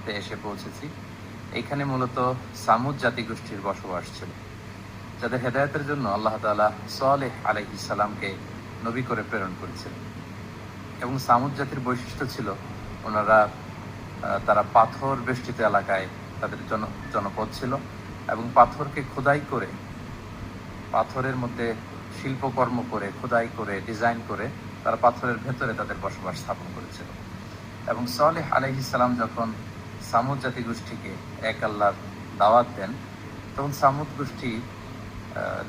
মুহূর্তে এসে পৌঁছেছি। এইখানে মূলত সামুদ জাতিগোষ্ঠীর বসবাস ছিল, যাদের হেদায়েতের জন্য আল্লাহ তাআলা সালেহ আলাইহিস সালামকে নবী করে প্রেরণ করেছিলেন। এবং সামুদ জাতির বৈশিষ্ট্য ছিল ওনারা তারা পাথর বেষ্টিত এলাকায় তাদের জনপদ ছিল, এবং পাথরকে খোদাই করে, পাথরের মধ্যে শিল্পকর্ম করে, খোদাই করে, ডিজাইন করে তারা পাথরের ভেতরে তাদের বসবাস স্থাপন করেছিল। এবং সালেহ আলাইহিস সালাম যখন সামুদ জাতিগোষ্ঠীকে এক আল্লাহর দাওয়াত দেন, তখন সামুদ গোষ্ঠী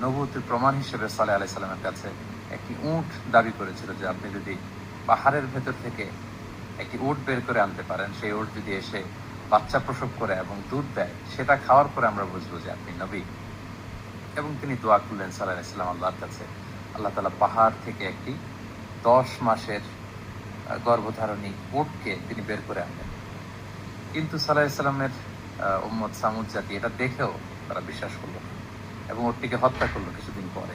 নবুয়তের প্রমাণ হিসেবে সালেহ আলাইহিস সালামের কাছে একটি উট দাবি করেছিল যে আপনি যদি পাহাড়ের ভেতর থেকে একটি উট বের করে আনতে পারেন, সেই উট যদি এসে বাচ্চা প্রসব করে এবং দুধ দেয়, সেটা খাওয়ার পরে আমরা বুঝবো যে আপনি নবী। এবং তিনি দোয়া করলেন সালেহ আলাইহিস সালাম আল্লাহর কাছে। আল্লাহ তাআলা পাহাড় থেকে একটি 10 মাসের গর্ভধারণী উটকে তিনি বের করে আনলেন। কিন্তু সালেহ আলাইহিস সালামের উম্মত সামুদ জাতি এটা দেখেও তারা বিশ্বাস করলো না এবং উটটিকে হত্যা করলো কিছুদিন পরে।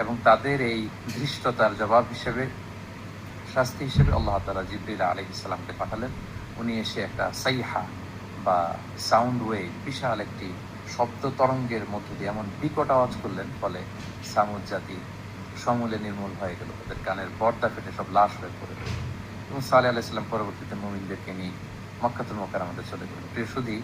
এবং তাদের এই ধৃষ্টতার জবাব হিসেবে, শাস্তি হিসেবে আল্লাহ তাআলা জিবরিল আলাইহিস সালামকে পাঠালেন। উনি এসে একটা সাইহা বা সাউন্ড ওয়েভ, বিশাল একটি শব্দ তরঙ্গের মধ্য দিয়ে এমন বিকট আওয়াজ করলেন, ফলে সামুদ জাতি সমূলে নির্মূল হয়ে গেল, তাদের কানের পর্দা ফেটে সব লাশ হয়ে পড়ে গেল। এবং সালেহ আলাইহিস সালাম পরবর্তীতে মুমিনদেরকে নিয়ে মক্কাতুল মুকাররমাতে চলে গেলেন। প্রিয় সুধী,